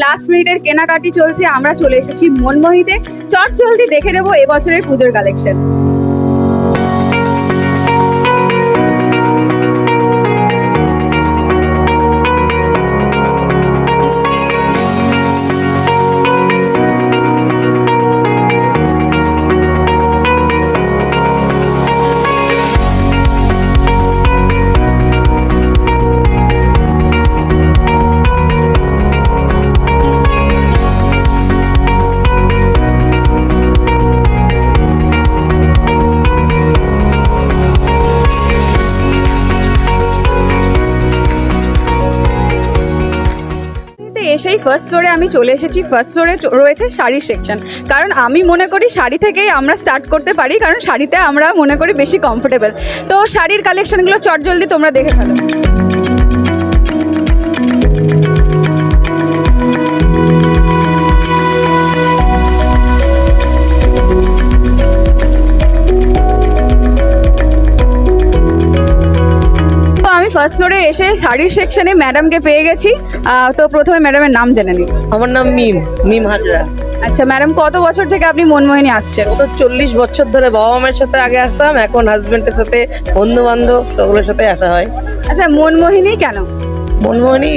Last মিনিটের কেনাকাটি চলছে, আমরা চলে এসেছি মনমোহিনীতে। চট জলদি দেখে নেবো এবছরের পুজোর কালেকশন। এসেই ফার্স্ট ফ্লোরে আমি চলে এসেছি। ফার্স্ট ফ্লোরে রয়েছে শাড়ির সেকশন, কারণ আমি মনে করি শাড়ি থেকেই আমরা স্টার্ট করতে পারি, কারণ শাড়িতে আমরা মনে করি বেশি কমফোর্টেবল। তো শাড়ির কালেকশনগুলো চট জলদি তোমরা দেখে ফেলো। ফার্স্ট ফ্লোরে এসে শাড়ির সেকশনে ম্যাডামকে পেয়ে গেছি। তো প্রথমে ম্যাডামের নাম জেনে নিই। আমার নাম মিম হাজরা। আচ্ছা ম্যাডাম, কত বছর থেকে আপনি মনমোহিনী আসছেন? গত 40 বছর ধরে বাবা মায়ের সাথে আগে আসতাম, এখন হাজবেন্ডের সাথে, বন্ধু বান্ধব ওগুলোর সাথে আসা হয়। আচ্ছা মনমোহিনী কেন? মনমোহিনী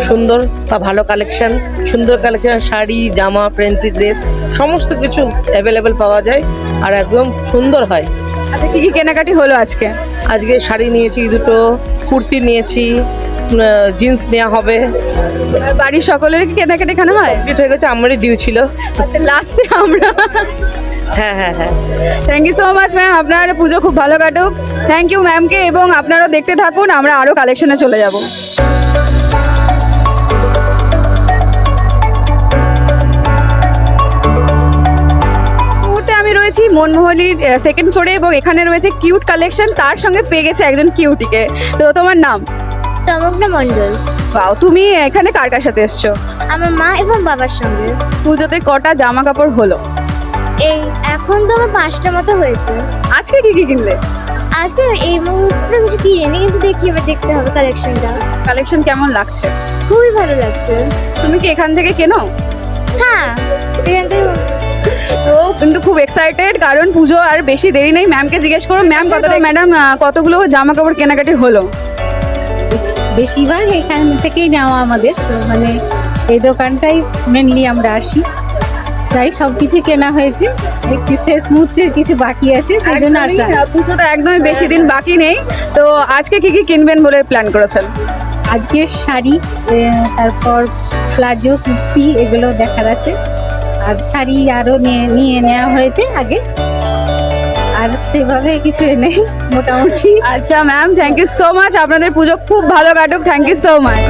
সুন্দর বা ভালো কালেকশন, সুন্দর কালেকশন, শাড়ি, জামা, ফ্যান্সি ড্রেস সমস্ত কিছু অ্যাভেলেবেল পাওয়া যায় আর একদম সুন্দর হয়। আচ্ছা কি কি কেনাকাটি হলো আজকে? আজকে শাড়ি নিয়েছি দুটো, কুর্তি নিয়েছি, জিন্স নেওয়া হবে। আর বাড়ির সকলের কি কেনাকাটি এখানে হয়? কমপ্লিট হয়ে গেছে, আমারই ডিউ ছিল লাস্টে আমরা। হ্যাঁ হ্যাঁ হ্যাঁ, thank you so much ma'am, আপনার পুজো খুব ভালো কাটুক। থ্যাংক ইউ ম্যামকে, এবং আপনারাও দেখতে থাকুন, আমরা আরও কালেকশনে চলে যাব। আমি রয়েছি মনমোহিনীর সেকেন্ড ফ্লোরে, এবং এখানে রয়েছে কিউট কালেকশন, তার সঙ্গে পেয়ে গেছে একজন কিউটিকে। তো তোমার নাম? তমগ্না মণ্ডল। বাও, তুমি এখানে কার কার সাথে এসছো? আমার মা এবং বাবার সঙ্গে। পুজোতে কটা জামা কাপড় হলো? এই এখন তো আমার 5টা মতো হয়েছে। আজকে কি কি কিনলে? আজকে এই মুহূর্তে কিছু কিনিনি, কিন্তু দেখি এবার দেখতে হবে কালেকশনটা। কালেকশন কেমন লাগছে? খুবই ভালো লাগছে। তুমি কি এখান থেকে কেনো? হ্যাঁ, এখান থেকে। তো কিন্তু খুব এক্সাইটেড, কারণ পুজো আর বেশি দেরি নেই। ম্যামকে জিজ্ঞেস করো ম্যাম কতটা। ম্যাডাম কতগুলো জামা কাপড় কেনাকাটি হলো? বেশিরভাগ এখান থেকেই নেওয়া আমাদের, তো মানে এই দোকানটাই মেনলি আমরা আসি, তাই সব কিছু কেনা হয়েছে। একটু শেষ মুহূর্তের কিছু বাকি আছে, সেই জন্য আসা। পুজোটা একদমই বেশি দিন বাকি নেই। তো আজকে কি কি কিনবেন বলে প্ল্যান করেছেন? আজকে শাড়ি, তারপর প্লাজো, কুর্তি এগুলো দেখার আছে, আর শাড়ি আরও নিয়ে নেওয়া হয়েছে আগে, আর সেভাবে কিছু নেই মোটামুটি। আচ্ছা ma'am, thank you so much, আপনাদের পুজো খুব ভালো কাটুক। Thank you so much.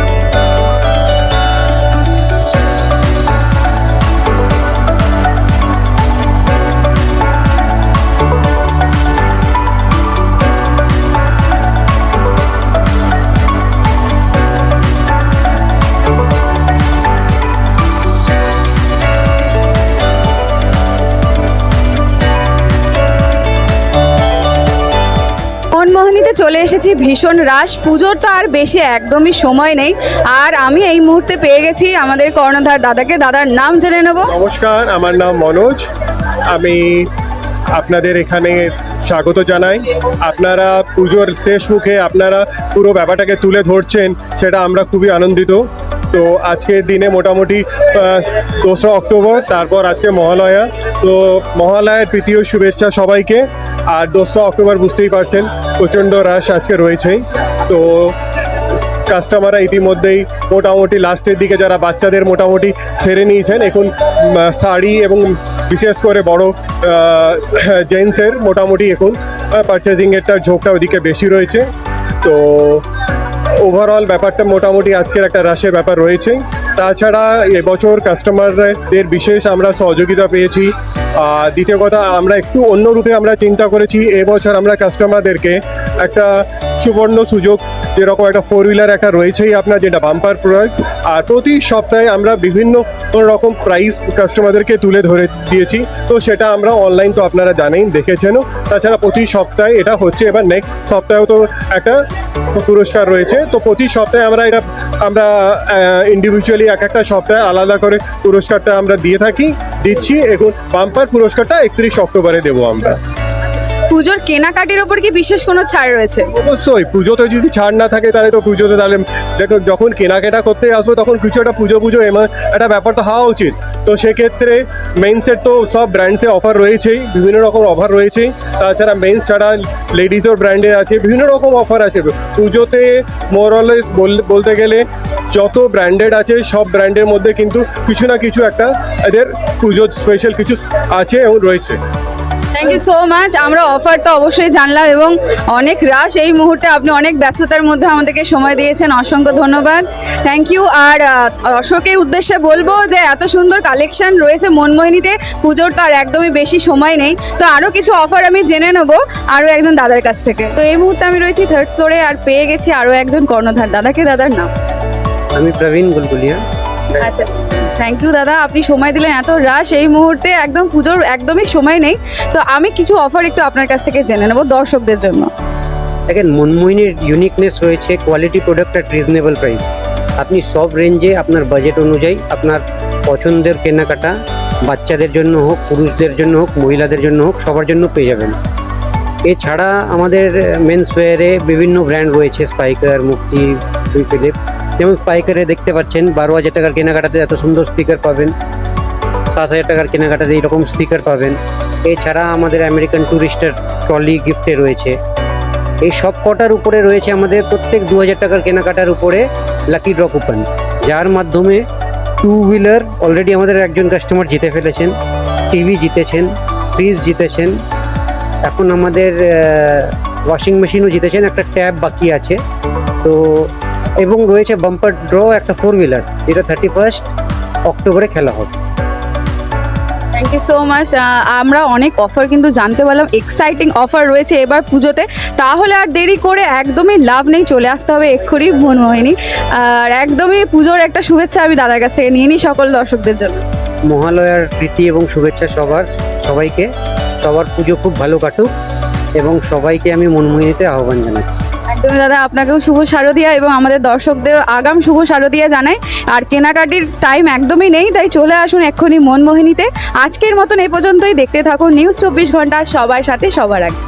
মনমোহিনীতে চলে এসেছি, ভীষণ রাশ। পুজোর তো আর বেশি একদমই সময় নেই, আর আমি এই মুহূর্তে পেয়ে গেছি আমাদের কর্ণধার দাদাকে। দাদার নাম জেনে নেব। নমস্কার, আমার নাম মনোজ। আমি আপনাদের এখানে স্বাগত জানাই। আপনারা পুজোর শেষ মুখে আপনারা পুরো ব্যাপারটাকে তুলে ধরছেন, সেটা আমরা খুবই আনন্দিত। তো আজকের দিনে মোটামুটি 2রা অক্টোবর, তারপর আজকে মহালয়া। তো মহালয়ার তৃতীয় শুভেচ্ছা সবাইকে। আর 2রা অক্টোবর বুঝতেই পারছেন প্রচণ্ড রাশ আজকে রয়েছেই। তো কাস্টমাররা ইতিমধ্যেই মোটামুটি লাস্টের দিকে যারা বাচ্চাদের মোটামুটি সেরে নিয়েছেন, এখন শাড়ি এবং বিশেষ করে বড় জেন্টসের মোটামুটি এখন পারচেজিংয়েরটা ঝোঁকটা ওদিকে বেশি রয়েছে। তো ওভারঅল ব্যাপারটা মোটামুটি আজকের একটা রাশের ব্যাপার রয়েছে। তাছাড়া এবছর কাস্টমারদের বিশেষ আমরা সহযোগিতা পেয়েছি। দ্বিতীয় কথা, আমরা একটু অন্য রূপে আমরা চিন্তা করেছি। এবছর আমরা কাস্টমারদেরকে একটা সুবর্ণ সুযোগ যেরকম একটা 4 হুইলার একটা রয়েছেই আপনার, যেটা বাম্পার প্রাইস। আর প্রতি সপ্তাহে আমরা বিভিন্ন রকম প্রাইস কাস্টমারদেরকে তুলে ধরে দিয়েছি, তো সেটা আমরা অনলাইন তো আপনারা জানেন, দেখেছেনও। তাছাড়া প্রতি সপ্তাহে এটা হচ্ছে, এবার নেক্সট সপ্তাহেও তো একটা পুরস্কার রয়েছে, তো প্রতি সপ্তাহে আমরা ইন্ডিভিজুয়ালি একটা সপ্তাহে আলাদা করে পুরস্কারটা আমরা দিচ্ছি। এখন বাম্পার পুরস্কারটা 31 অক্টোবরে দেবো আমরা। পুজোর কেনাকাটির ওপর কি বিশেষ কোনো ছাড় রয়েছে? অবশ্যই, পুজোতে যদি ছাড় না থাকে তাহলে তো পুজোতে, তাহলে দেখো যখন কেনাকাটা করতে আসবো তখন কিছু একটা পুজো একটা ব্যাপার তো হওয়া উচিত। তো সেক্ষেত্রে মেন্সের তো সব ব্র্যান্ডসে অফার রয়েছেই, বিভিন্ন রকম অফার রয়েছেই। তাছাড়া মেন্স ছাড়া লেডিসের ব্র্যান্ডে আছে, বিভিন্ন রকম অফার আছে পুজোতে। মোরলেস বলতে গেলে যত ব্র্যান্ডেড আছে সব ব্র্যান্ডের মধ্যে কিন্তু কিছু না কিছু একটা এদের পুজোর স্পেশাল কিছু আছে এবং রয়েছে। Thank you so much. আমরা অফার তো অবশ্যই জানলাম এবং অনেক রাশ এই মুহূর্তে আপনি অনেক ব্যস্ততার মধ্যে আমাদেরকে সময় দিয়েছেন, অসংখ্য ধন্যবাদ, থ্যাংক ইউ। আর অশোকের উদ্দেশ্যে বলবো যে এত সুন্দর কালেকশন রয়েছে মনমোহিনীতে, পুজোর তো আর একদমই বেশি সময় নেই, তো আরও কিছু অফার আমি জেনে নেবো আরও একজন দাদার কাছ থেকে। তো এই মুহূর্তে আমি রয়েছি 3rd ফ্লোরে আর পেয়ে গেছি আরও একজন কর্ণধার দাদাকে। দাদার নাম? আমি প্রবীণ গুলগুলিয়া। আচ্ছা, থ্যাংক ইউ দাদা, আপনি সময় দিলেন। এত রাশ এই মুহূর্তে, একদম পুজোর একদমই সময় নেই, তো আমি কিছু অফার একটু আপনার কাছ থেকে জেনে নেবো দর্শকদের জন্য। দেখেন, মনমোহিনীর ইউনিকনেস রয়েছে quality product at reasonable price. আপনি সব রেঞ্জে আপনার বাজেট অনুযায়ী আপনার পছন্দের কেনাকাটা, বাচ্চাদের জন্য হোক, পুরুষদের জন্য হোক, মহিলাদের জন্য হোক, সবার জন্য পেয়ে যাবেন। এছাড়া আমাদের মেন্স ওয়্যারে বিভিন্ন ব্র্যান্ড রয়েছে, স্পাইকার, মুক্তি, দুই ফিলিপ। যেমন স্পাইকারে দেখতে পাচ্ছেন 12,000 টাকার কেনাকাটাতে এত সুন্দর স্পিকার পাবেন, 7,000 টাকার কেনাকাটাতে এইরকম স্পিকার পাবেন। এছাড়া আমাদের আমেরিকান ট্যুরিস্টার ট্রলি গিফটে রয়েছে। এই সব কটার উপরে রয়েছে আমাদের প্রত্যেক 2,000 টাকার কেনাকাটার উপরে লাকি ড্র কুপন, যার মাধ্যমে 2 হুইলার অলরেডি আমাদের একজন কাস্টমার জিতে ফেলেছেন, টিভি জিতেছেন, ফ্রিজ জিতেছেন, এখন আমাদের ওয়াশিং মেশিনও জিতেছেন, একটা ট্যাব বাকি আছে। তো এবং রয়েছে বাম্পার ড্র একটা 4 হুইলার, যেটা 31 অক্টোবরে খেলা হবে। Thank you so much. আমরা অনেক অফার কিন্তু জানতে পারলাম, এক্সাইটিং অফার রয়েছে এবার পুজোতে। তাহলে আর দেরি করে একদমই লাভ নেই, চলে আসতে হবে এক্ষুনি মনমোহিনী। আর একদমই পুজোর একটা শুভেচ্ছা আমি দাদার কাছ থেকে নিয়ে নিই সকল দর্শকদের জন্য। মহালয়ার প্রীতি এবং শুভেচ্ছা সবাইকে। সবার পুজো খুব ভালো কাটুক এবং সবাইকে আমি মনমোহিনীতে আহ্বান জানাচ্ছি। একদমই দাদা, আপনাকেও শুভ শারদিয়া এবং আমাদের দর্শকদের আগাম শুভ শারদিয়া জানাই। আর কেনাকাটির টাইম একদমই নেই, তাই চলে আসুন এক্ষুনি মনমোহিনীতে। আজকের মতন এই পর্যন্তই, দেখতে থাকুন নিউজ 24 ঘন্টা, সবার সাথে সবার আগে।